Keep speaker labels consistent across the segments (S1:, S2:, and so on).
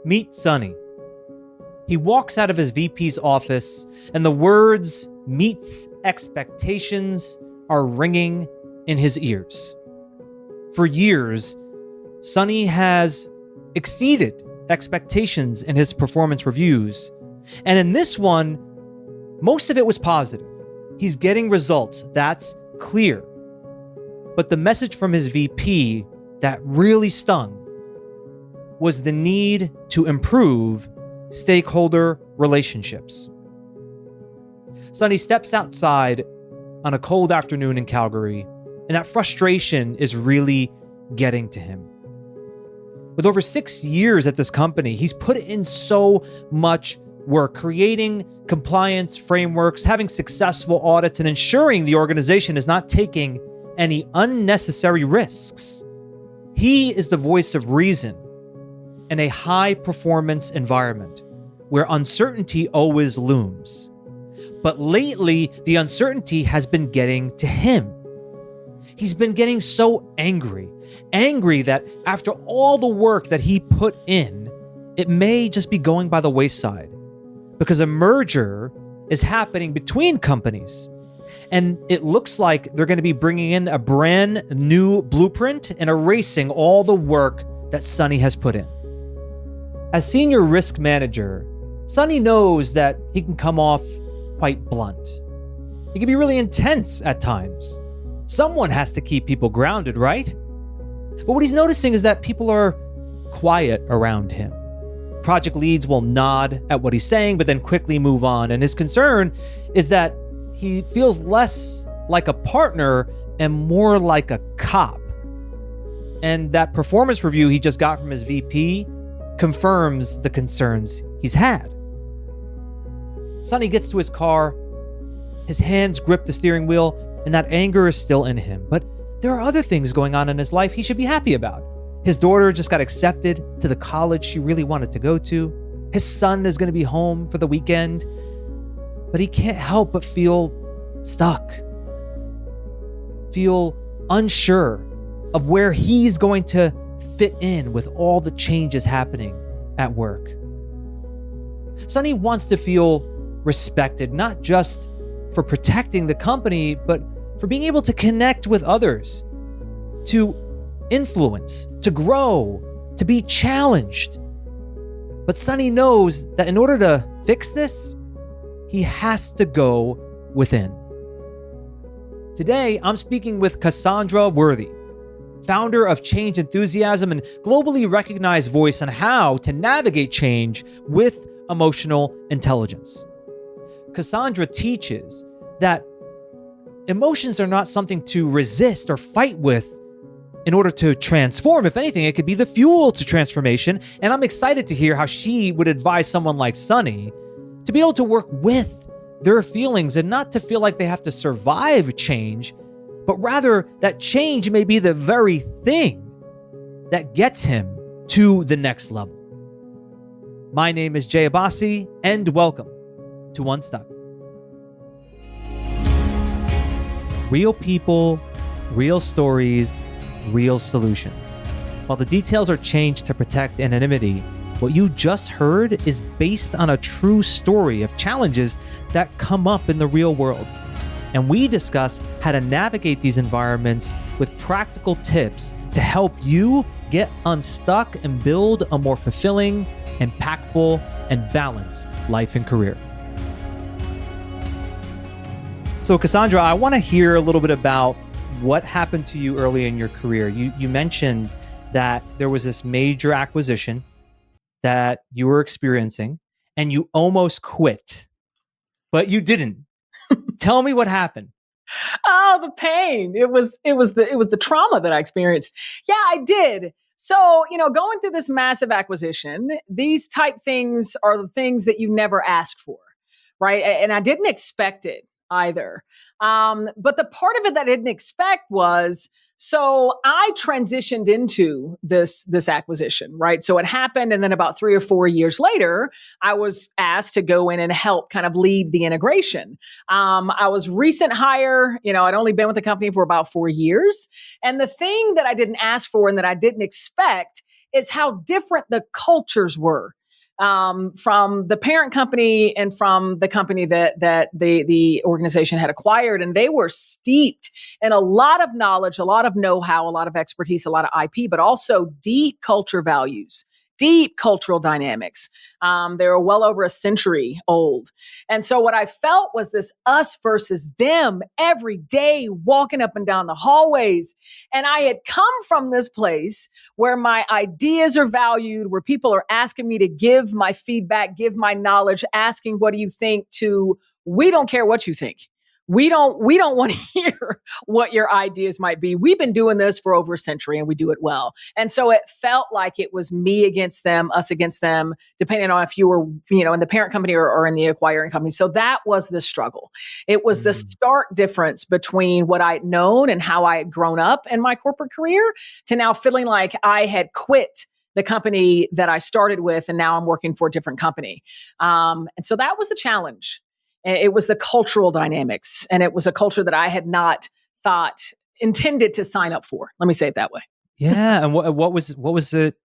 S1: Meet Sonny. He walks out of his VP's office, and the words "meets expectations" are ringing in his ears. For years, Sonny has exceeded expectations in his performance reviews. And in this one, most of it was positive. He's getting results, that's clear. But the message from his VP that really stung was the need to improve stakeholder relationships. Sonny steps outside on a cold afternoon in Calgary, and that frustration is really getting to him. With over 6 years at this company, he's put in so much work, creating compliance frameworks, having successful audits, and ensuring the organization is not taking any unnecessary risks. He is the voice of reason in a high-performance environment where uncertainty always looms. But lately, the uncertainty has been getting to him. He's been getting so angry that after all the work that he put in, it may just be going by the wayside because a merger is happening between companies. And it looks like they're going to be bringing in a brand new blueprint and erasing all the work that Sonny has put in. As senior risk manager, Sonny knows that he can come off quite blunt. He can be really intense at times. Someone has to keep people grounded, right? But what he's noticing is that people are quiet around him. Project leads will nod at what he's saying, but then quickly move on. And his concern is that he feels less like a partner and more like a cop. And that performance review he just got from his VP confirms the concerns he's had. Sonny gets to his car, his hands grip the steering wheel, and that anger is still in him. But there are other things going on in his life he should be happy about. His daughter just got accepted to the college she really wanted to go to. His son is going to be home for the weekend. But he can't help but feel stuck, feel unsure of where he's going to fit in with all the changes happening at work. Sonny wants to feel respected, not just for protecting the company, but for being able to connect with others, to influence, to grow, to be challenged. But Sonny knows that in order to fix this, he has to go within. Today, I'm speaking with Cassandra Worthy, founder of Change Enthusiasm and globally recognized voice on how to navigate change with emotional intelligence. Cassandra teaches that emotions are not something to resist or fight with in order to transform. If anything, it could be the fuel to transformation. And I'm excited to hear how she would advise someone like Sonny to be able to work with their feelings and not to feel like they have to survive change, but rather that change may be the very thing that gets him to the next level. My name is Jay Abbasi, and welcome to Unstuck. Real people, real stories, real solutions. While the details are changed to protect anonymity, what you just heard is based on a true story of challenges that come up in the real world. And we discuss how to navigate these environments with practical tips to help you get unstuck and build a more fulfilling, impactful, and balanced life and career. So Cassandra, I want to hear a little bit about what happened to you early in your career. You mentioned that there was this major acquisition that you were experiencing and you almost quit, but you didn't. Tell me what happened.
S2: Oh, the pain. It was the trauma that I experienced. Yeah, I did. So, going through this massive acquisition, these type things are the things that you never ask for, right? And I didn't expect it either. But the part of it that I didn't expect was, so I transitioned into this acquisition, right? So it happened. And then about 3 or 4 years later, I was asked to go in and help kind of lead the integration. I was recent hire, I'd only been with the company for about 4 years. And the thing that I didn't ask for and that I didn't expect is how different the cultures were from the parent company and from the company that the organization had acquired. And they were steeped in a lot of knowledge, a lot of know-how, a lot of expertise, a lot of IP, but also deep culture values, deep cultural dynamics. They were well over a century old. And so what I felt was this us versus them every day, walking up and down the hallways. And I had come from this place where my ideas are valued, where people are asking me to give my feedback, give my knowledge, asking, what do you think, to, we don't care what you think. We don't want to hear what your ideas might be. We've been doing this for over a century and we do it well. And so it felt like it was me against them, us against them, depending on if you were, in the parent company or in the acquiring company. So that was the struggle. It was the stark difference between what I'd known and how I had grown up in my corporate career to now feeling like I had quit the company that I started with, and now I'm working for a different company. And so that was the challenge. It was the cultural dynamics, and it was a culture that I had not intended to sign up for. Let me say it that way.
S1: Yeah. And what was it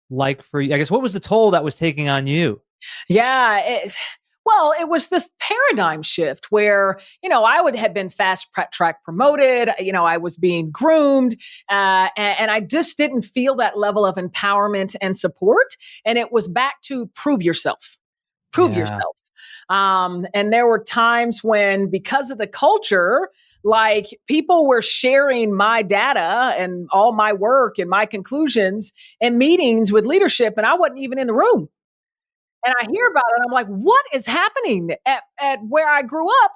S1: like for you? I guess, what was the toll that was taking on you?
S2: Yeah. It was this paradigm shift where, I would have been fast track promoted. I was being groomed, and I just didn't feel that level of empowerment and support. And it was back to prove yourself. And there were times when, because of the culture, like, people were sharing my data and all my work and my conclusions in meetings with leadership, and I wasn't even in the room. And I hear about it, and I'm like, what is happening at where I grew up?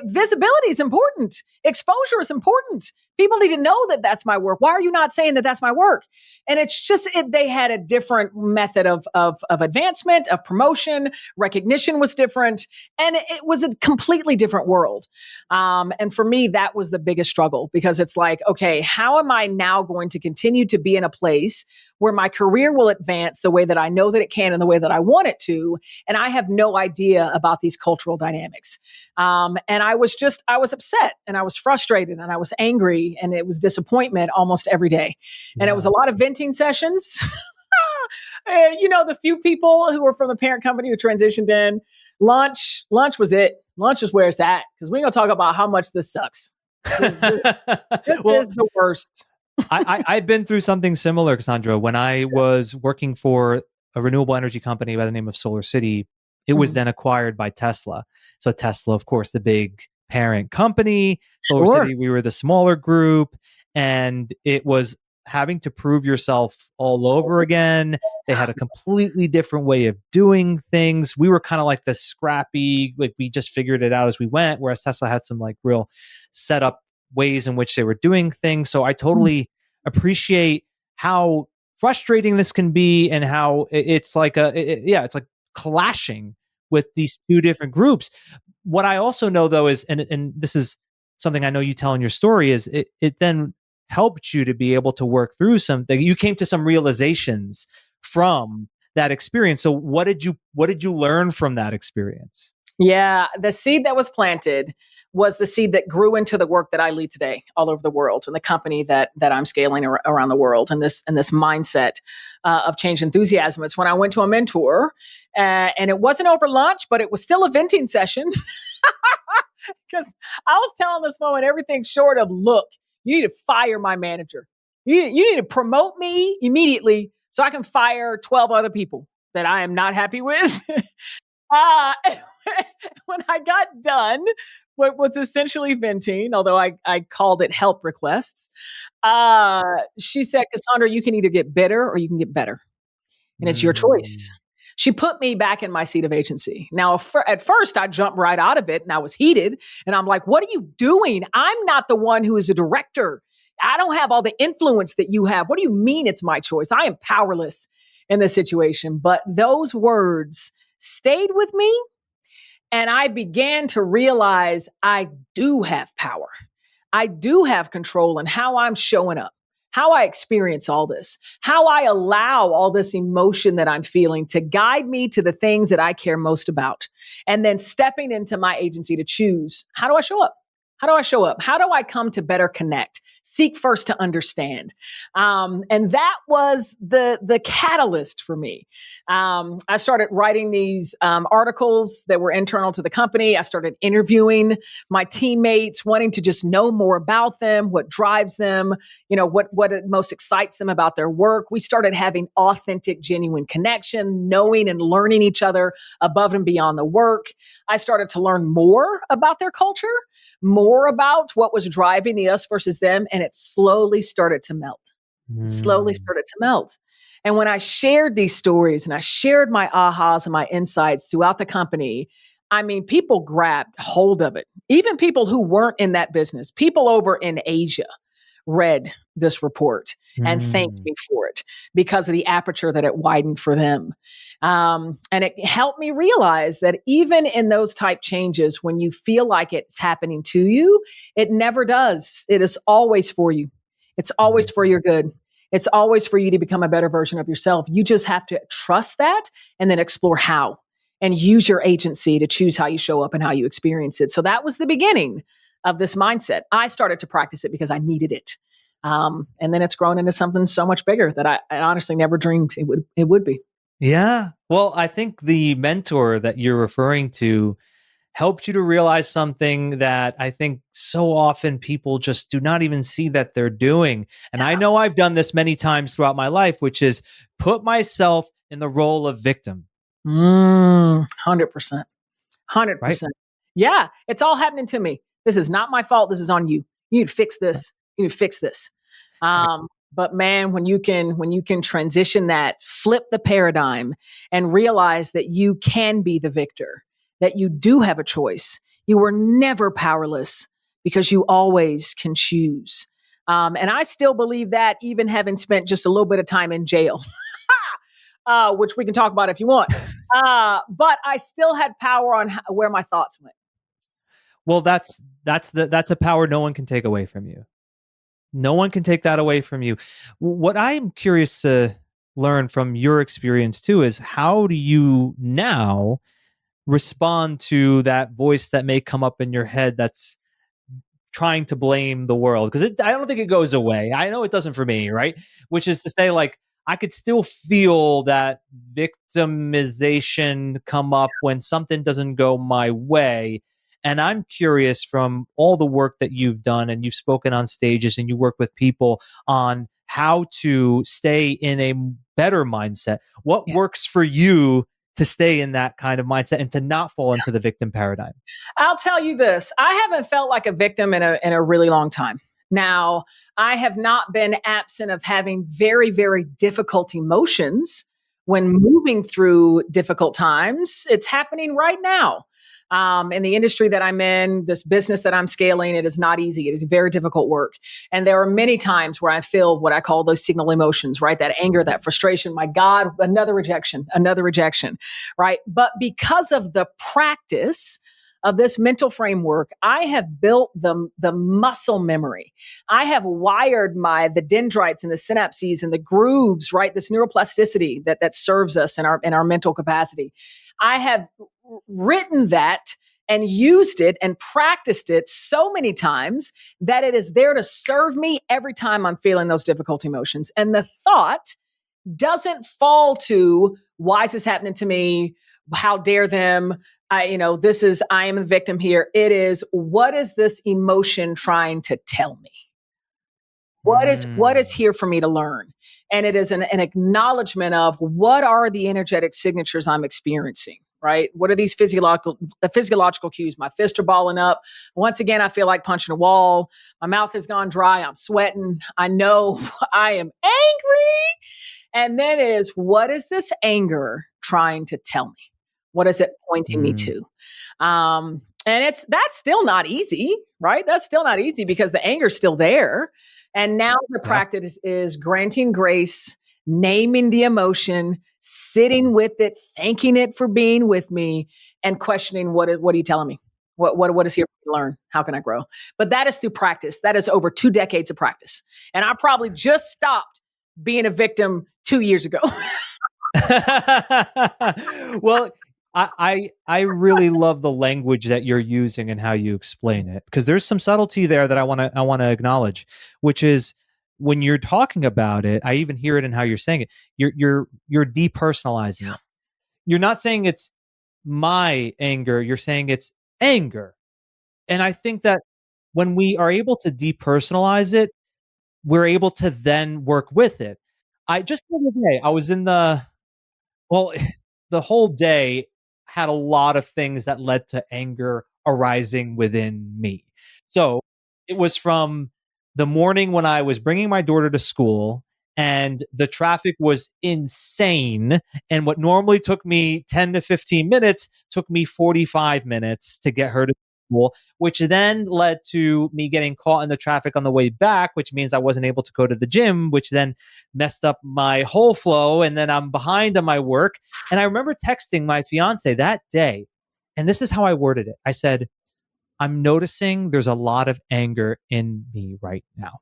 S2: Visibility is important. Exposure is important. People need to know that that's my work. Why are you not saying that that's my work? And it's just, they had a different method of advancement, of promotion. Recognition was different. And it was a completely different world. And for me, that was the biggest struggle, because it's like, okay, how am I now going to continue to be in a place where my career will advance the way that I know that it can and the way that I want it to? And I have no idea about these cultural dynamics. And I was upset, and I was frustrated, and I was angry, and it was disappointment almost every day. And it was a lot of venting sessions. The few people who were from the parent company who transitioned in, lunch was it. Lunch is where it's at, because we're going to talk about how much this sucks. This is the worst.
S1: I've been through something similar, Cassandra. When I was working for a renewable energy company by the name of Solar City, it was then acquired by Tesla. So Tesla, of course, the big parent company. Solar City, we were the smaller group, and it was having to prove yourself all over again. They had a completely different way of doing things. We were kind of like the scrappy, like, we just figured it out as we went, whereas Tesla had some like real set up ways in which they were doing things. So I totally appreciate how frustrating this can be, and how it's like it's like clashing with these two different groups. What I also know, though, is, and this is something I know you tell in your story, is it then helped you to be able to work through something. You came to some realizations from that experience. So what did you learn from that experience?
S2: Yeah, the seed that was planted was the seed that grew into the work that I lead today all over the world, and the company that I'm scaling around the world, and this mindset of change enthusiasm. It's when I went to a mentor, and it wasn't over lunch, but it was still a venting session, because I was telling this woman everything short of, look, you need to fire my manager. You need to promote me immediately so I can fire 12 other people that I am not happy with. When I got done, what was essentially venting, although I called it help requests, she said, Cassandra, you can either get bitter or you can get better. And it's your choice. She put me back in my seat of agency. Now, at first, I jumped right out of it, and I was heated. And I'm like, what are you doing? I'm not the one who is a director. I don't have all the influence that you have. What do you mean it's my choice? I am powerless in this situation. But those words stayed with me, and I began to realize I do have power. I do have control in how I'm showing up, how I experience all this, how I allow all this emotion that I'm feeling to guide me to the things that I care most about, and then stepping into my agency to choose, how do I show up? How do I show up? How do I come to better connect? Seek first to understand. And that was the catalyst for me. I started writing these articles that were internal to the company. I started interviewing my teammates, wanting to just know more about them, what drives them, what most excites them about their work. We started having authentic, genuine connection, knowing and learning each other above and beyond the work. I started to learn more about their culture, more about what was driving the us versus them, and it slowly started to melt. Slowly started to melt. And when I shared these stories and I shared my ahas and my insights throughout the company, I mean, people grabbed hold of it. Even people who weren't in that business, people over in Asia read this report and thanked me for it because of the aperture that it widened for them. And it helped me realize that even in those type changes, when you feel like it's happening to you, it never does. It is always for you. It's always for your good. It's always for you to become a better version of yourself. You just have to trust that and then explore how and use your agency to choose how you show up and how you experience it. So that was the beginning of this mindset. I started to practice it because I needed it. And then it's grown into something so much bigger that I honestly never dreamed it would be.
S1: Yeah. Well, I think the mentor that you're referring to helped you to realize something that I think so often people just do not even see that they're doing. And I know I've done this many times throughout my life, which is put myself in the role of victim.
S2: 100%. 100%.
S1: Right?
S2: Yeah. It's all happening to me. This is not my fault. This is on you. You need to fix this. You need to fix this. But man, when you can transition that, flip the paradigm and realize that you can be the victor, that you do have a choice. You were never powerless because you always can choose. And I still believe that, even having spent just a little bit of time in jail, which we can talk about if you want. But I still had power on where my thoughts went.
S1: Well, that's a power no one can take away from you. No one can take that away from you. What I'm curious to learn from your experience too is, how do you now respond to that voice that may come up in your head that's trying to blame the world? Because I don't think it goes away. I know it doesn't for me, right? Which is to say, like, I could still feel that victimization come up when something doesn't go my way. And I'm curious, from all the work that you've done and you've spoken on stages and you work with people on how to stay in a better mindset, what works for you to stay in that kind of mindset and to not fall into the victim paradigm?
S2: I'll tell you this. I haven't felt like a victim in a really long time. Now, I have not been absent of having very, very difficult emotions when moving through difficult times. It's happening right now. In the industry that I'm in, this business that I'm scaling, it is not easy. It is very difficult work. And there are many times where I feel what I call those signal emotions, right? That anger, that frustration. My God, another rejection, right? But because of the practice of this mental framework, I have built the muscle memory. I have wired the dendrites and the synapses and the grooves, right? This neuroplasticity that serves us in our mental capacity. I have written that and used it and practiced it so many times that it is there to serve me every time I'm feeling those difficult emotions. And the thought doesn't fall to, why is this happening to me? How dare them? I am the victim here. It is, what is this emotion trying to tell me? What is here for me to learn? And it is an acknowledgement of, what are the energetic signatures I'm experiencing, right? What are these physiological cues? My fists are balling up. Once again, I feel like punching a wall. My mouth has gone dry. I'm sweating. I know I am angry. And then is, what is this anger trying to tell me? What is it pointing me to? And that's still not easy, right? That's still not easy because the anger's still there. And now the practice is granting grace, naming the emotion, sitting with it, thanking it for being with me, and questioning, what are you telling me? What is here for me to learn? How can I grow? But that is through practice. That is over 2 decades of practice. And I probably just stopped being a victim 2 years ago.
S1: Well, I really love the language that you're using and how you explain it, because there's some subtlety there that I want to acknowledge, which is when you're talking about it, I even hear it in how you're saying it. You're depersonalizing it. You're not saying it's my anger, you're saying it's anger. And I think that when we are able to depersonalize it, we're able to then work with it. I just the other day, I was in well, the whole day had a lot of things that led to anger arising within me. So it was from the morning when I was bringing my daughter to school and the traffic was insane. And what normally took me 10 to 15 minutes took me 45 minutes to get her to school, which then led to me getting caught in the traffic on the way back, which means I wasn't able to go to the gym, which then messed up my whole flow. And then I'm behind on my work. And I remember texting my fiance that day, and this is how I worded it. I said, I'm noticing there's a lot of anger in me right now.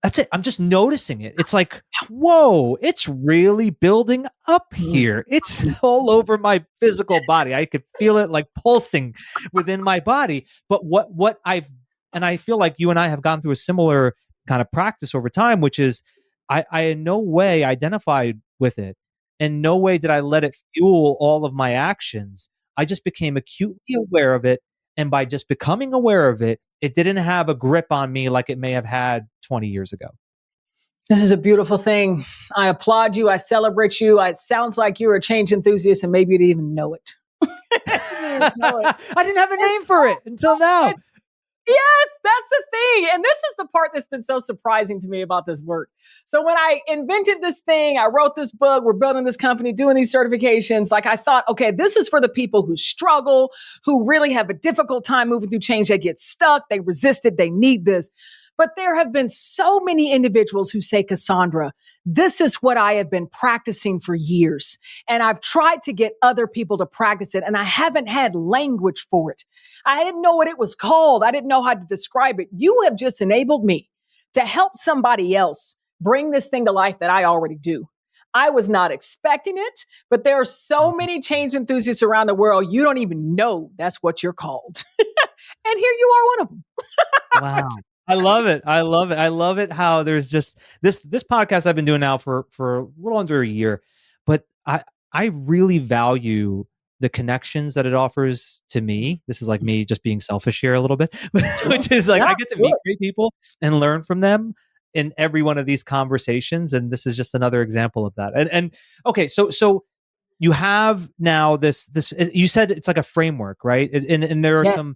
S1: That's it. I'm just noticing it. It's like, whoa, it's really building up here. It's all over my physical body. I could feel it like pulsing within my body. But and I feel like you and I have gone through a similar kind of practice over time, which is I in no way identified with it. In no way did I let it fuel all of my actions. I just became acutely aware of it. And by just becoming aware of it, it didn't have a grip on me like it may have had 20 years ago.
S2: This is a beautiful thing. I applaud you. I celebrate you. It sounds like you're a change enthusiast and maybe you didn't even know it.
S1: I didn't have a name for it until now.
S2: Yes, that's the thing. And this is the part that's been so surprising to me about this work. So when I invented this thing, I wrote this book, we're building this company, doing these certifications, like I thought, okay, this is for the people who struggle, who really have a difficult time moving through change. They get stuck, they resist it, they need this. But there have been so many individuals who say, Cassandra, this is what I have been practicing for years. And I've tried to get other people to practice it, and I haven't had language for it. I didn't know what it was called. I didn't know how to describe it. You have just enabled me to help somebody else bring this thing to life that I already do. I was not expecting it, but there are so many change enthusiasts around the world, you don't even know that's what you're called. And here you are, one of them.
S1: Wow. I love it. I love it. I love it how there's just this podcast I've been doing now for a little under a year, but I really value the connections that it offers to me. This is like me just being selfish here a little bit, which is like I get to meet great people and learn from them in every one of these conversations, and this is just another example of that. And okay, so you have now this you said it's like a framework, right? And there are some,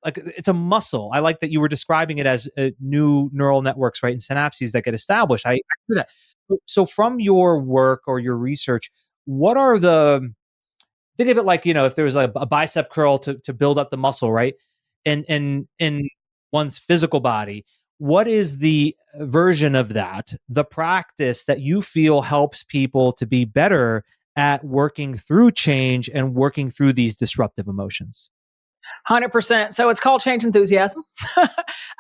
S1: like, it's a muscle. I like that you were describing it as new neural networks, right? And synapses that get established. I do that. So from your work or your research, what are think of it like, if there was a bicep curl to build up the muscle, right? And in one's physical body, what is the version of that, the practice that you feel helps people to be better at working through change and working through these disruptive emotions?
S2: 100%. So it's called change enthusiasm.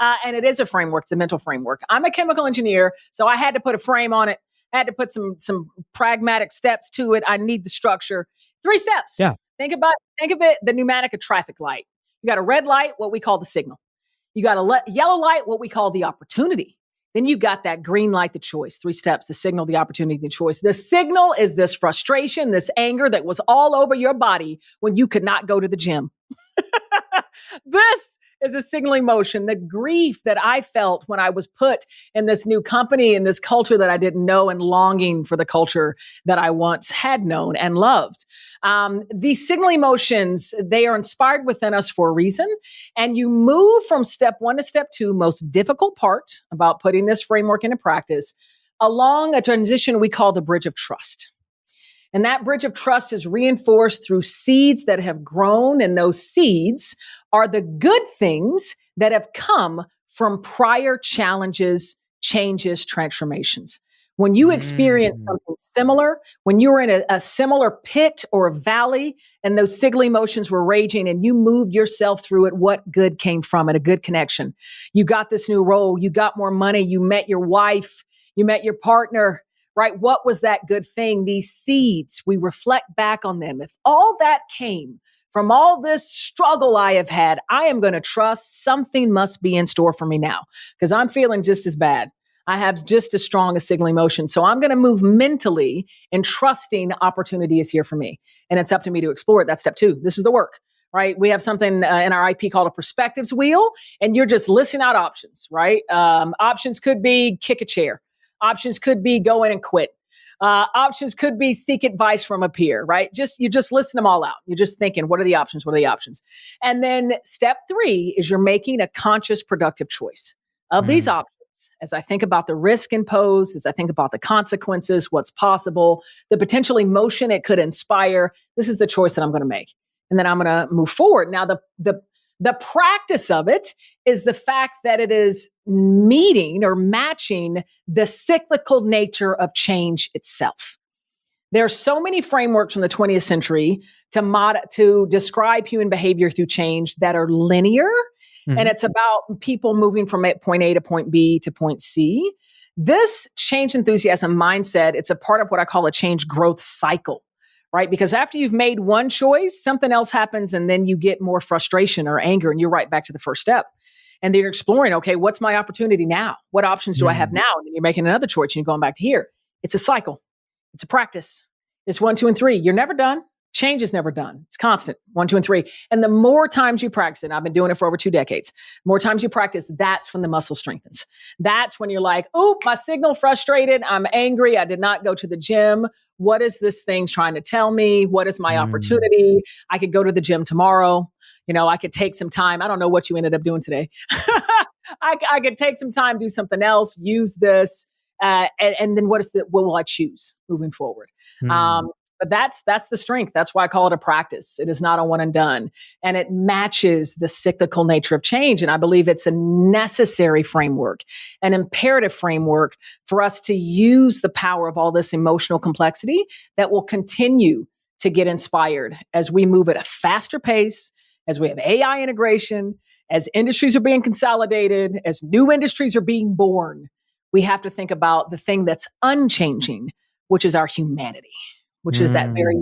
S2: And it is a framework. It's a mental framework. I'm a chemical engineer, so I had to put a frame on it. I had to put some pragmatic steps to it. I need the structure. 3 steps.
S1: Yeah.
S2: Think of it, the pneumatic, a traffic light. You got a red light, what we call the signal. You got a yellow light, what we call the opportunity. Then you got that green light, the choice. 3 steps, the signal, the opportunity, the choice. The signal is this frustration, this anger that was all over your body when you could not go to the gym. This is a signaling motion, the grief that I felt when I was put in this new company, in this culture that I didn't know, and longing for the culture that I once had known and loved. These signaling emotions, they are inspired within us for a reason. And you move from step 1 to step 2, most difficult part about putting this framework into practice, along a transition we call the bridge of trust. And that bridge of trust is reinforced through seeds that have grown. And those seeds are the good things that have come from prior challenges, changes, transformations. When you experience something similar, when you were in a similar pit or a valley and those signaling emotions were raging and you moved yourself through it, what good came from it? A good connection. You got this new role. You got more money. You met your wife. You met your partner. right? What was that good thing? These seeds, we reflect back on them. If all that came from all this struggle I have had, I am going to trust something must be in store for me now because I'm feeling just as bad. I have just as strong a signaling emotion. So I'm going to move mentally and trusting opportunity is here for me. And it's up to me to explore it. That's step 2. This is the work, right? We have something in our IP called a perspectives wheel, and you're just listing out options, right? Options could be kick a chair. Options could be go in and quit. Options could be seek advice from a peer, right? You just listen them all out. You're just thinking, what are the options? What are the options? And then step 3 is you're making a conscious, productive choice of these options. As I think about the risk imposed, as I think about the consequences, what's possible, the potential emotion it could inspire, this is the choice that I'm going to make. And then I'm going to move forward. Now, the practice of it is the fact that it is meeting or matching the cyclical nature of change itself. There are so many frameworks from the 20th century to describe human behavior through change that are linear. And it's about people moving from point A to point B to point C. This change enthusiasm mindset, it's a part of what I call a change growth cycle, right? Because after you've made one choice, something else happens and then you get more frustration or anger and you're right back to the first step. And then you're exploring, okay, what's my opportunity now? What options do I have now? And then you're making another choice and you're going back to here. It's a cycle. It's a practice. It's 1, 2, and 3. You're never done. Change is never done. It's constant. 1, 2, and 3. And the more times you practice it, I've been doing it for over 2 decades. The more times you practice, that's when the muscle strengthens. That's when you're like, oh, my signal frustrated. I'm angry. I did not go to the gym. What is this thing trying to tell me? What is my opportunity? I could go to the gym tomorrow. I could take some time. I don't know what you ended up doing today. I could take some time, do something else, use this. And then what will I choose moving forward? But that's the strength. That's why I call it a practice. It is not a one and done. And it matches the cyclical nature of change. And I believe it's a necessary framework, an imperative framework for us to use the power of all this emotional complexity that will continue to get inspired as we move at a faster pace, as we have AI integration, as industries are being consolidated, as new industries are being born. We have to think about the thing that's unchanging, which is our humanity, which is that very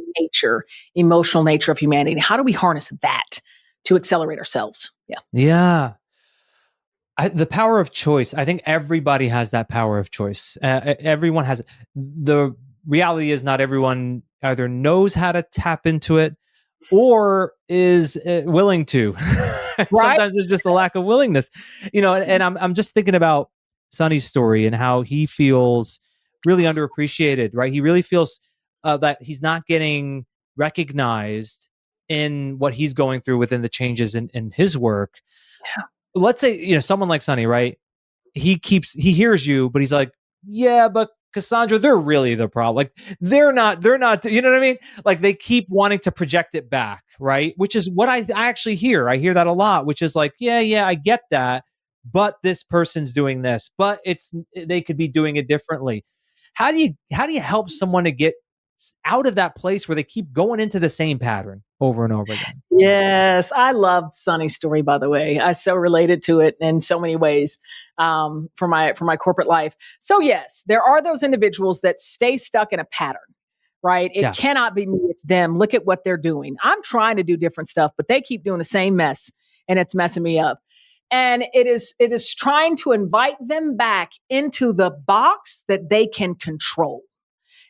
S2: emotional nature of humanity. How do we harness that to accelerate ourselves?
S1: Yeah. The power of choice. I think everybody has that power of choice. Everyone has it. The reality is not everyone either knows how to tap into it or is willing to. Right? Sometimes it's just a lack of willingness. And I'm just thinking about Sonny's story and how he feels really underappreciated, right? He really feels that he's not getting recognized in what he's going through within the changes in his work. Yeah. Let's say, someone like Sonny, right? He hears you, but he's like, yeah, but Cassandra, they're really the problem. Like they're not, you know what I mean? Like they keep wanting to project it back, right? Which is what I actually hear. I hear that a lot, which is like, yeah, I get that, but this person's doing this, but they could be doing it differently. How do you help someone to get out of that place where they keep going into the same pattern over and over again?
S2: Yes, I loved Sonny's story, by the way. I so related to it in so many ways for my corporate life. So yes, there are those individuals that stay stuck in a pattern, right? It cannot be me, it's them. Look at what they're doing. I'm trying to do different stuff, but they keep doing the same mess and it's messing me up. And it is trying to invite them back into the box that they can control.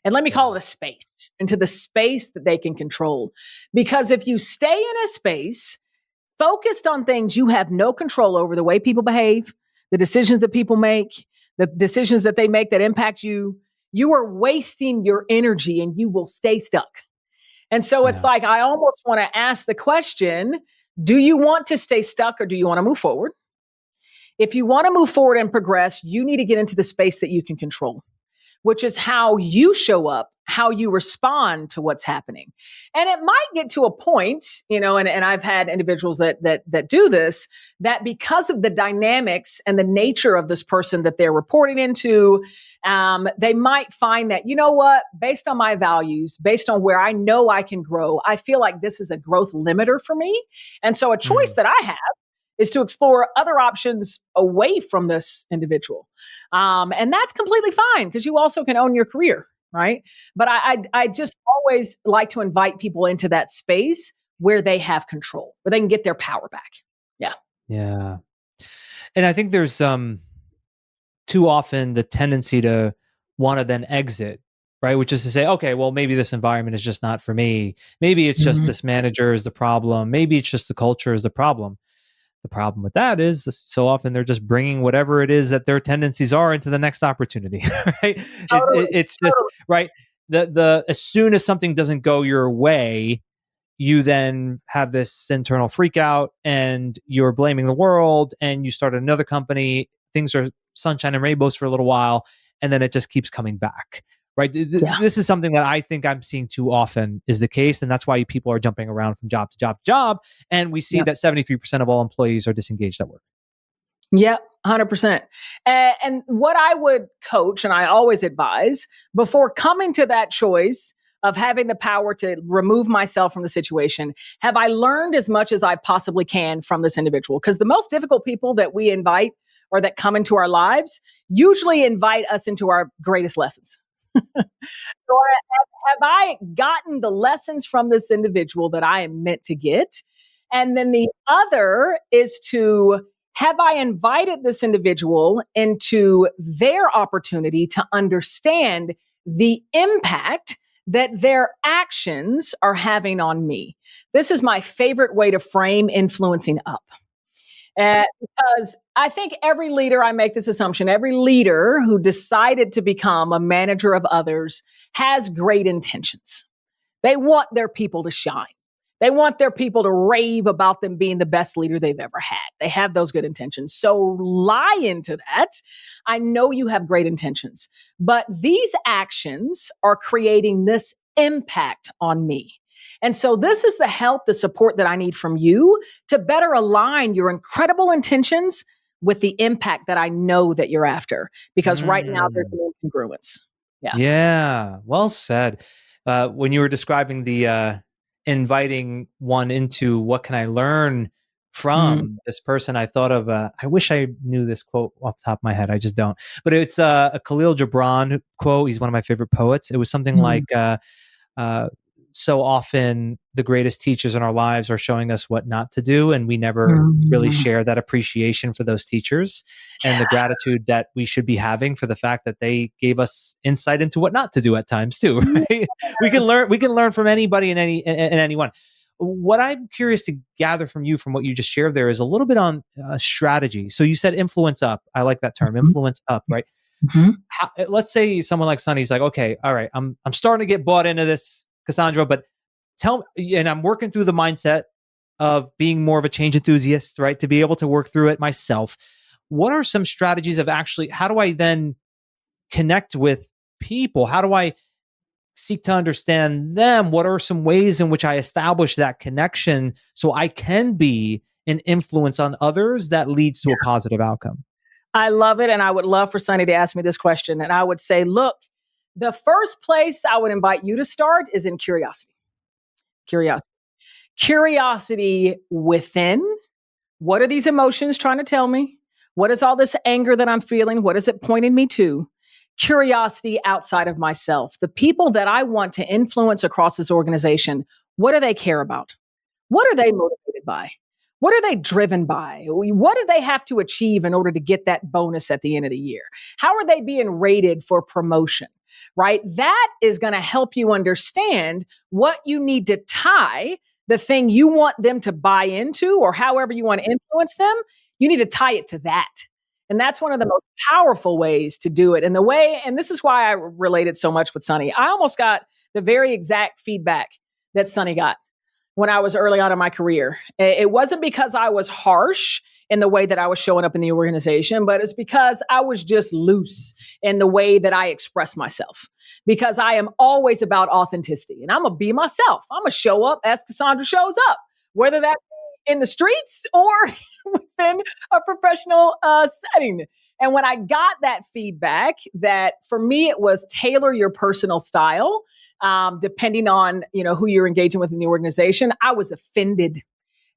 S2: And let me call it a space, into the space that they can control. Because if you stay in a space focused on things you have no control over, the way people behave, the decisions that people make, the decisions that they make that impact you, you are wasting your energy and you will stay stuck. And so it's like, I almost want to ask the question, do you want to stay stuck or do you want to move forward? If you want to move forward and progress, you need to get into the space that you can control, which is how you show up, how you respond to what's happening. And it might get to a point, and I've had individuals that do this, that because of the dynamics and the nature of this person that they're reporting into, they might find that, based on my values, based on where I know I can grow, I feel like this is a growth limiter for me. And so a choice that I have is to explore other options away from this individual. And that's completely fine because you also can own your career, right? But I just always like to invite people into that space where they have control, where they can get their power back. Yeah.
S1: Yeah. And I think there's too often the tendency to want to then exit, right? Which is to say, okay, well, maybe this environment is just not for me. Maybe it's just this manager is the problem. Maybe it's just the culture is the problem. The problem with that is so often they're just bringing whatever it is that their tendencies are into the next opportunity, right? It's just, right? The as soon as something doesn't go your way, you then have this internal freak out and you're blaming the world and you start another company. Things are sunshine and rainbows for a little while, and then it just keeps coming back. Right. This is something that I think I'm seeing too often is the case. And that's why people are jumping around from job to job to job. And we see that 73% of all employees are disengaged at work.
S2: Yep, 100%. And what I would coach, and I always advise, before coming to that choice of having the power to remove myself from the situation, have I learned as much as I possibly can from this individual? Because the most difficult people that we invite or that come into our lives usually invite us into our greatest lessons. So have I gotten the lessons from this individual that I am meant to get? And then the other is to, have I invited this individual into their opportunity to understand the impact that their actions are having on me? This is my favorite way to frame influencing up. Because I think every leader, I make this assumption, every leader who decided to become a manager of others has great intentions. They want their people to shine. They want their people to rave about them being the best leader they've ever had. They have those good intentions. So lie into that. I know you have great intentions, but these actions are creating this impact on me. And so this is the help, the support that I need from you to better align your incredible intentions with the impact that I know that you're after. Because right now there's no incongruence.
S1: Yeah. Well said. When you were describing the inviting one into what can I learn from this person, I thought of, I wish I knew this quote off the top of my head. I just don't. But it's a Khalil Gibran quote. He's one of my favorite poets. It was something like, so often the greatest teachers in our lives are showing us what not to do, and we never really share that appreciation for those teachers and the gratitude that we should be having for the fact that they gave us insight into what not to do at times too. Right? We can learn from anybody and anyone. What I'm curious to gather from you, from what you just shared there, is a little bit on strategy. So you said influence up. I like that term, influence up, right? Let's say someone like Sonny's like, okay, all right, I'm starting to get bought into this, Cassandra, but tell me, and I'm working through the mindset of being more of a change enthusiast, right? To be able to work through it myself. What are some strategies of actually, how do I then connect with people? How do I seek to understand them? What are some ways in which I establish that connection so I can be an influence on others that leads to a positive outcome?
S2: I love it. And I would love for Sonny to ask me this question. And I would say, look, the first place I would invite you to start is in curiosity. Curiosity within. What are these emotions trying to tell me? What is all this anger that I'm feeling? What is it pointing me to? Curiosity outside of myself. The people that I want to influence across this organization, what do they care about? What are they motivated by? What are they driven by? What do they have to achieve in order to get that bonus at the end of the year? How are they being rated for promotion? Right? That is going to help you understand what you need to tie the thing you want them to buy into, or however you want to influence them. You need to tie it to that. And that's one of the most powerful ways to do it. And this is why I related so much with Sonny. I almost got the very exact feedback that Sonny got when I was early on in my career. It wasn't because I was harsh in the way that I was showing up in the organization, but it's because I was just loose in the way that I express myself, because I am always about authenticity, and I'm going to be myself. I'm going to show up as Cassandra shows up, whether that be in the streets or within a professional setting. And when I got that feedback, that for me, it was tailor your personal style, depending on, who you're engaging with in the organization. I was offended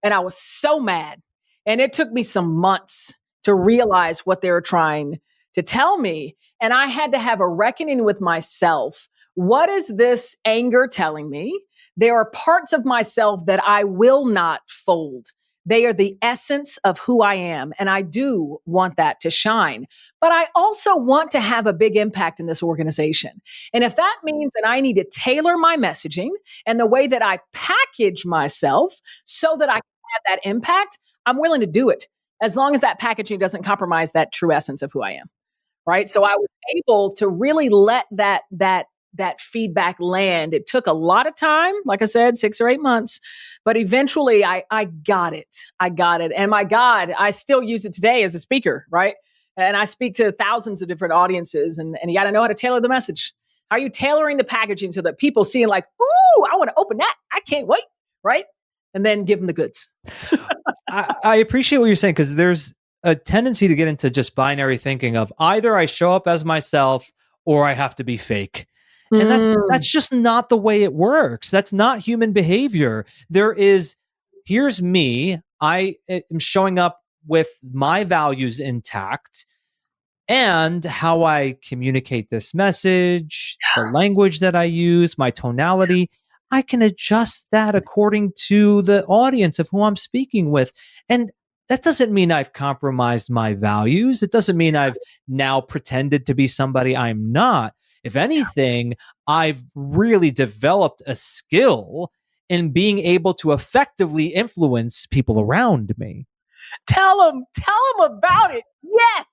S2: and I was so mad. And it took me some months to realize what they were trying to tell me. And I had to have a reckoning with myself. What is this anger telling me? There are parts of myself that I will not fold. They are the essence of who I am. And I do want that to shine. But I also want to have a big impact in this organization. And if that means that I need to tailor my messaging and the way that I package myself so that I can have that impact, I'm willing to do it as long as that packaging doesn't compromise that true essence of who I am. Right. So I was able to really let that feedback land. It took a lot of time, like I said, 6 or 8 months, but eventually I got it. I got it. And my God, I still use it today as a speaker, right? And I speak to thousands of different audiences, and you got to know how to tailor the message. How are you tailoring the packaging so that people see like, ooh, I want to open that. I can't wait, right? And then give them the goods.
S1: I appreciate what you're saying, because there's a tendency to get into just binary thinking of either I show up as myself or I have to be fake. And that's just not the way it works. That's not human behavior. Here's me. I am showing up with my values intact, and how I communicate this message, the language that I use, my tonality. I can adjust that according to the audience of who I'm speaking with. And that doesn't mean I've compromised my values. It doesn't mean I've now pretended to be somebody I'm not. If anything, I've really developed a skill in being able to effectively influence people around me.
S2: Tell them about it. Yes.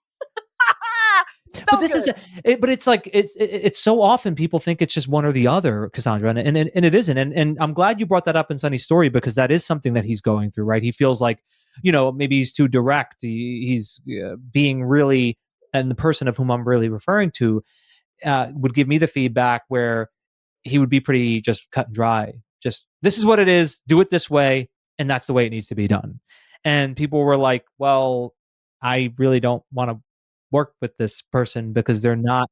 S1: But this good. But it's like, it's so often people think it's just one or the other, Cassandra, and it isn't. And I'm glad you brought that up in Sunny's story, because that is something that he's going through, right? He feels like, maybe he's too direct. He's being really, and the person of whom I'm really referring to would give me the feedback where he would be pretty just cut and dry. Just, this is what it is, do it this way, and that's the way it needs to be done. And people were like, well, I really don't want to work with this person because they're not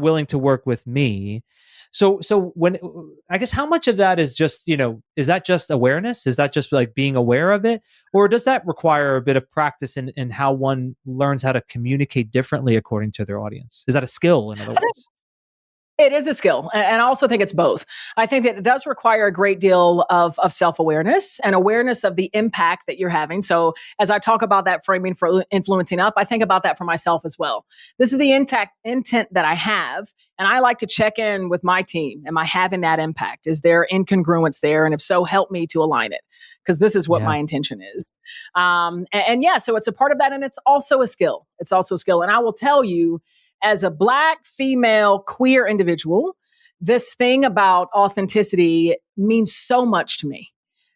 S1: willing to work with me. So when, I guess, how much of that is just, is that just awareness? Is that just like being aware of it? Or does that require a bit of practice in how one learns how to communicate differently according to their audience? Is that a skill, in other words?
S2: It is a skill. And I also think it's both. I think that it does require a great deal of self-awareness and awareness of the impact that you're having. So as I talk about that framing for influencing up, I think about that for myself as well. This is the intent that I have. And I like to check in with my team. Am I having that impact? Is there incongruence there? And if so, help me to align it, because this is what my intention is. And yeah, so it's a part of that. And it's also a skill. It's also a skill. And I will tell you, as a Black, female, queer individual, this thing about authenticity means so much to me.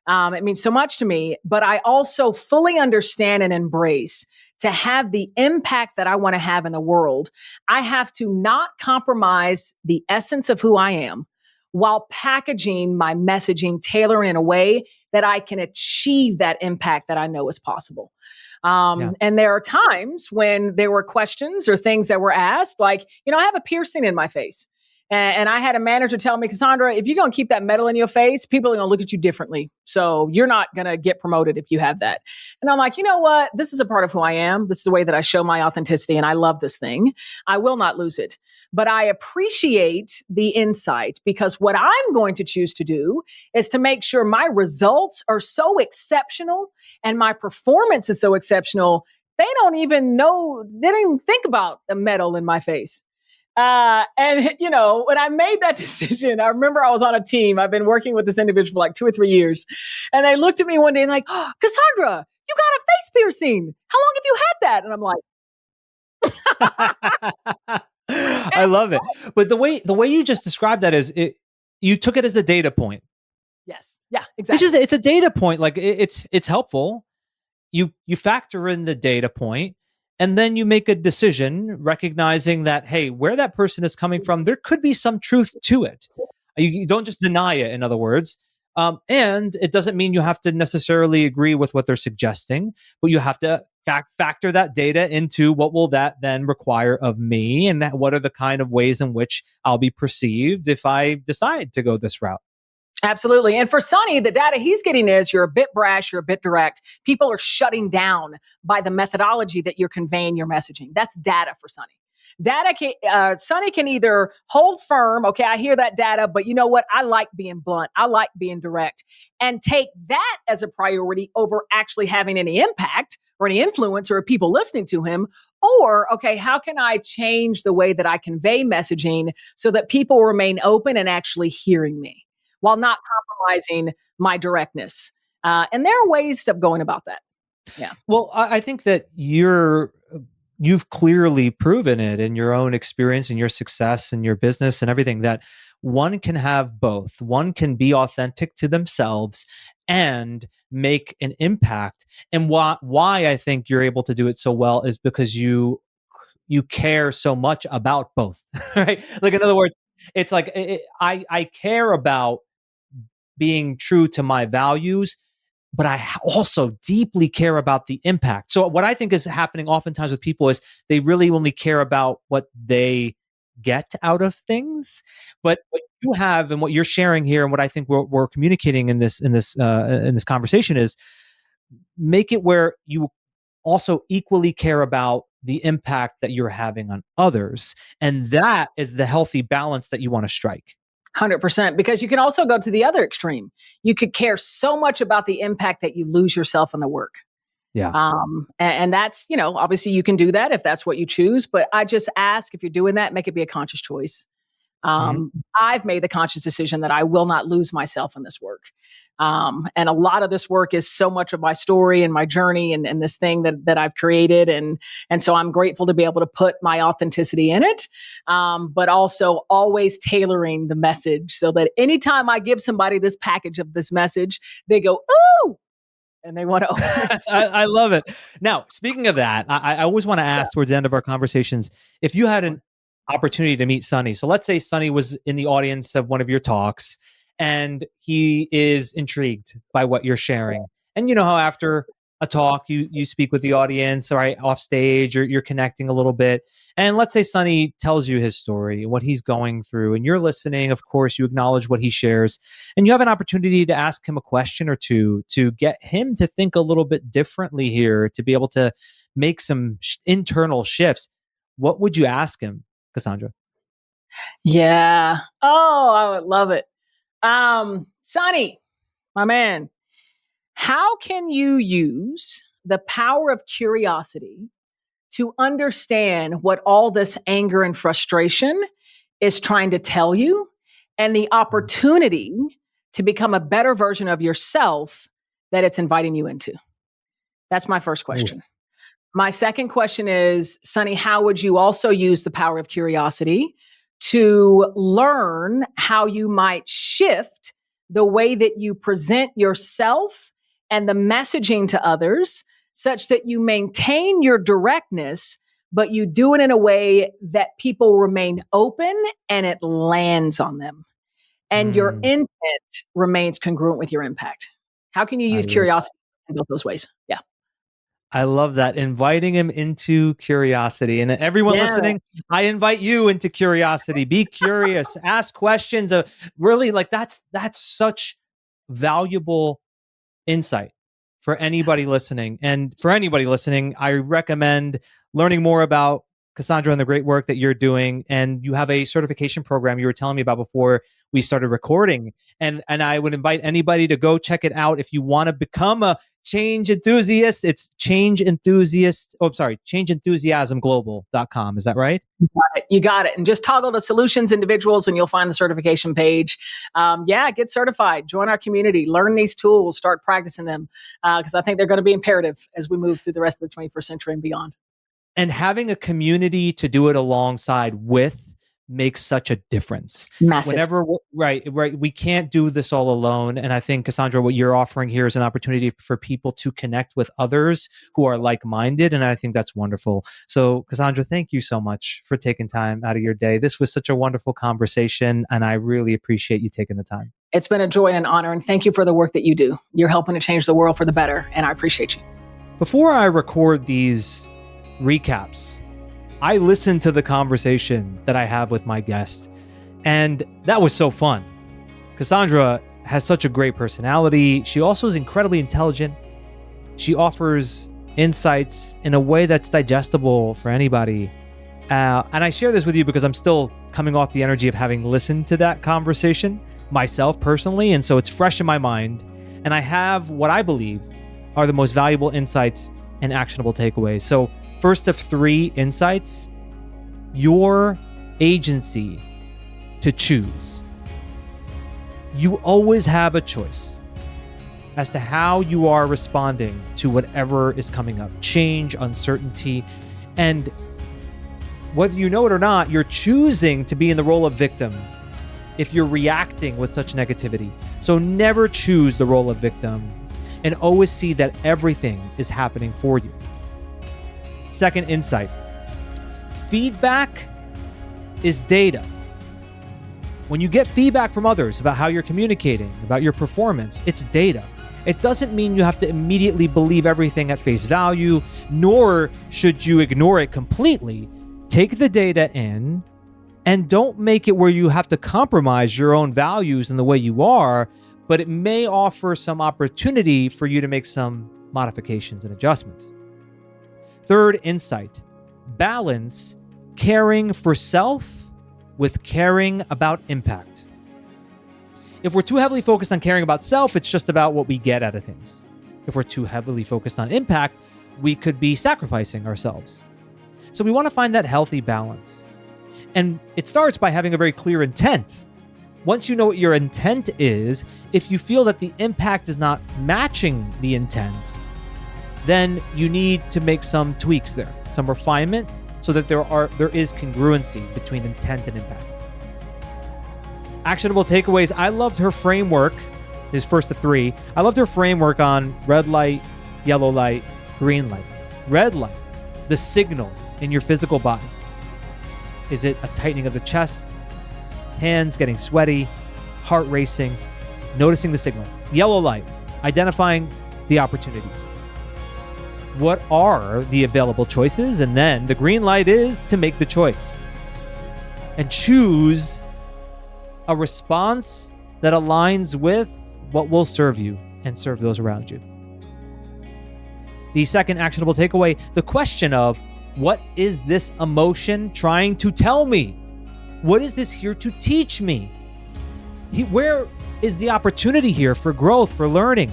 S2: It means so much to me, but I also fully understand and embrace, to have the impact that I want to have in the world, I have to not compromise the essence of who I am while packaging my messaging, tailoring in a way that I can achieve that impact that I know is possible. And there are times when there were questions or things that were asked, like, I have a piercing in my face. And I had a manager tell me, Cassandra, if you're going to keep that metal in your face, people are going to look at you differently. So you're not going to get promoted if you have that. And I'm like, you know what? This is a part of who I am. This is the way that I show my authenticity. And I love this thing. I will not lose it. But I appreciate the insight, because what I'm going to choose to do is to make sure my results are so exceptional and my performance is so exceptional. They don't even think about a metal in my face. And when I made that decision, I remember I was on a team. I've been working with this individual for like 2 or 3 years. And they looked at me one day and like, oh, Cassandra, you got a face piercing. How long have you had that? And I'm like,
S1: I love it. But the way you just described that is, you took it as a data point.
S2: Yes. Yeah, exactly.
S1: It's a data point. Like it's helpful. You factor in the data point, and then you make a decision recognizing that, hey, where that person is coming from, there could be some truth to it. You don't just deny it, in other words. And it doesn't mean you have to necessarily agree with what they're suggesting, but you have to factor that data into what will that then require of me, and what are the kind of ways in which I'll be perceived if I decide to go this route.
S2: Absolutely. And for Sonny, the data he's getting is you're a bit brash, you're a bit direct. People are shutting down by the methodology that you're conveying your messaging. That's data for Sonny. Sonny can either hold firm, okay, I hear that data, but you know what? I like being blunt. I like being direct, and take that as a priority over actually having any impact or any influence or people listening to him. Or, okay, how can I change the way that I convey messaging so that people remain open and actually hearing me while not compromising my directness? And there are ways of going about that. Yeah.
S1: Well, I think that you've clearly proven it in your own experience and your success and your business and everything, that one can have both. One can be authentic to themselves and make an impact. And why I think you're able to do it so well is because you care so much about both, right? Like, in other words, it's like I care about being true to my values, but I also deeply care about the impact. So what I think is happening oftentimes with people is they really only care about what they get out of things. But what you have and what you're sharing here, and what I think we're communicating in this conversation, is make it where you also equally care about the impact that you're having on others, and that is the healthy balance that you want to strike.
S2: 100%, because you can also go to the other extreme. You could care so much about the impact that you lose yourself in the work.
S1: Yeah.
S2: And that's, obviously you can do that if that's what you choose, but I just ask, if you're doing that, make it be a conscious choice. I've made the conscious decision that I will not lose myself in this work. And a lot of this work is so much of my story and my journey and this thing that I've created. And so I'm grateful to be able to put my authenticity in it, but also always tailoring the message so that anytime I give somebody this package of this message, they go, ooh, and they want to open it.
S1: I love it. Now, speaking of that, I always want to ask towards the end of our conversations, if you had an opportunity to meet Sonny. So let's say Sonny was in the audience of one of your talks and he is intrigued by what you're sharing. And you know how after a talk, you speak with the audience, right, off stage, or you're connecting a little bit. And let's say Sonny tells you his story and what he's going through, and you're listening. Of course, you acknowledge what he shares, and you have an opportunity to ask him a question or two to get him to think a little bit differently here, to be able to make some internal shifts. What would you ask him, Cassandra?
S2: Yeah. Oh, I would love it. Sonny, my man, how can you use the power of curiosity to understand what all this anger and frustration is trying to tell you, and the opportunity to become a better version of yourself that it's inviting you into? That's my first question. Ooh. My second question is, Sonny, how would you also use the power of curiosity to learn how you might shift the way that you present yourself and the messaging to others, such that you maintain your directness, but you do it in a way that people remain open and it lands on them, and your intent remains congruent with your impact? How can you use curiosity in both those ways? Yeah.
S1: I love that. Inviting him into curiosity. And everyone listening, I invite you into curiosity. Be curious, ask questions. Really, like, that's such valuable insight for anybody listening. And for anybody listening, I recommend learning more about Cassandra and the great work that you're doing. And you have a certification program you were telling me about before we started recording. And I would invite anybody to go check it out. If you want to become a change enthusiast, it's changeenthusiasmglobal.com. Is that right?
S2: You got it. And just toggle to solutions individuals and you'll find the certification page. Get certified, join our community, learn these tools, start practicing them. Because I think they're going to be imperative as we move through the rest of the 21st century and beyond.
S1: And having a community to do it alongside with makes such a difference.
S2: Massive.
S1: Right. We can't do this all alone. And I think, Cassandra, what you're offering here is an opportunity for people to connect with others who are like-minded. And I think that's wonderful. So, Cassandra, thank you so much for taking time out of your day. This was such a wonderful conversation, and I really appreciate you taking the time.
S2: It's been a joy and an honor. And thank you for the work that you do. You're helping to change the world for the better. And I appreciate you.
S1: Before I record these recaps, I listen to the conversation that I have with my guests, and that was so fun. Cassandra has such a great personality. She also is incredibly intelligent. She offers insights in a way that's digestible for anybody. And I share this with you because I'm still coming off the energy of having listened to that conversation myself personally. And so it's fresh in my mind. And I have what I believe are the most valuable insights and actionable takeaways. So first of 3 insights, your agency to choose. You always have a choice as to how you are responding to whatever is coming up. Change, uncertainty, and whether you know it or not, you're choosing to be in the role of victim if you're reacting with such negativity. So never choose the role of victim and always see that everything is happening for you. Second insight, feedback is data. When you get feedback from others about how you're communicating, about your performance, it's data. It doesn't mean you have to immediately believe everything at face value, nor should you ignore it completely. Take the data in and don't make it where you have to compromise your own values and the way you are, but it may offer some opportunity for you to make some modifications and adjustments. Third insight, balance caring for self with caring about impact. If we're too heavily focused on caring about self, it's just about what we get out of things. If we're too heavily focused on impact, we could be sacrificing ourselves. So we want to find that healthy balance. And it starts by having a very clear intent. Once you know what your intent is, if you feel that the impact is not matching the intent, then you need to make some tweaks there, some refinement, so that there is congruency between intent and impact. Actionable takeaways. I loved her framework, his first of 3. I loved her framework on red light, yellow light, green light. Red light, the signal in your physical body. Is it a tightening of the chest, hands getting sweaty, heart racing, noticing the signal? Yellow light, identifying the opportunities. What are the available choices? And then the green light is to make the choice and choose a response that aligns with what will serve you and serve those around you. The second actionable takeaway, the question of what is this emotion trying to tell me? What is this here to teach me? Where is the opportunity here for growth, for learning?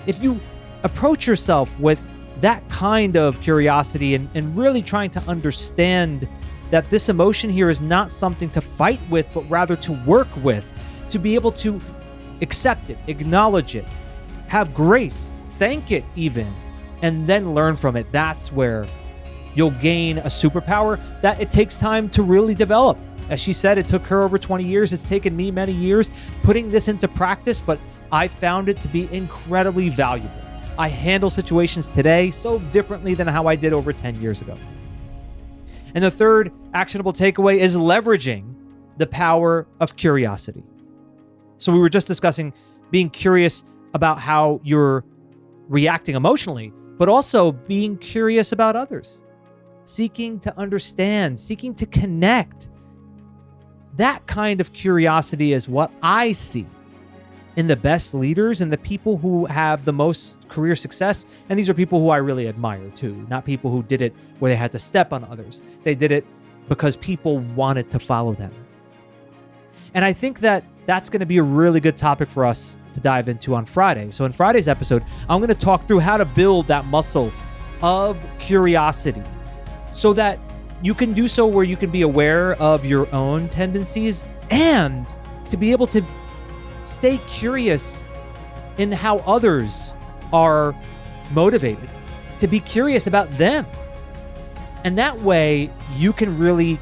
S1: If you approach yourself with that kind of curiosity and really trying to understand that this emotion here is not something to fight with, but rather to work with, to be able to accept it, acknowledge it, have grace, thank it even, and then learn from it. That's where you'll gain a superpower that it takes time to really develop. As she said, it took her over 20 years. It's taken me many years putting this into practice, but I found it to be incredibly valuable. I handle situations today so differently than how I did over 10 years ago. And the third actionable takeaway is leveraging the power of curiosity. So we were just discussing being curious about how you're reacting emotionally, but also being curious about others, seeking to understand, seeking to connect. That kind of curiosity is what I see in the best leaders and the people who have the most career success. And these are people who I really admire too, not people who did it where they had to step on others. They did it because people wanted to follow them. And I think that that's going to be a really good topic for us to dive into on Friday. So in Friday's episode, I'm going to talk through how to build that muscle of curiosity so that you can do so where you can be aware of your own tendencies and to be able to stay curious in how others are motivated, to be curious about them. And that way you can really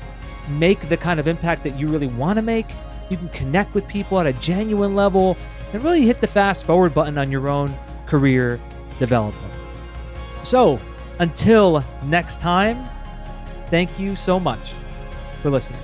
S1: make the kind of impact that you really want to make. You can connect with people at a genuine level and really hit the fast forward button on your own career development. So until next time, thank you so much for listening.